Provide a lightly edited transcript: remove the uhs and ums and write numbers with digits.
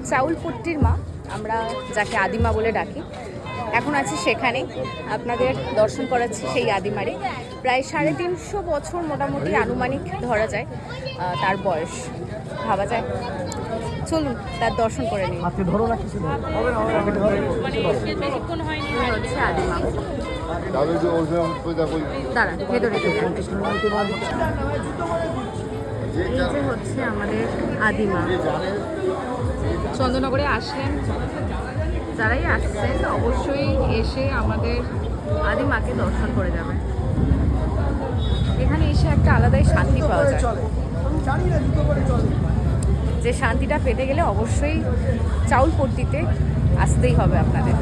চাউলপট্টির মা, আমরা যাকে আদিমা বলে ডাকি, এখন আছি সেখানে। আপনাদের দর্শন করাচ্ছি সেই আদিমারে। প্রায় 350 বছর মোটামুটি আনুমানিক ধরা যায় তার বয়স, ভাবা যায়। চলুন তার দর্শন করে নিই। হচ্ছে আদিমা, দাঁড়া ভেতরে এই যে হচ্ছে আমাদের আদিমা। চন্দননগরে আসলেন, যারাই আসছেন অবশ্যই এসে আমাদের আদিমাকে দর্শন করে যাবেন। এখানে এসে একটা আলাদাই শান্তি পাওয়া যায়, যে শান্তিটা পেতে গেলে অবশ্যই চাউলপট্টিতে আসতেই হবে আপনাদের।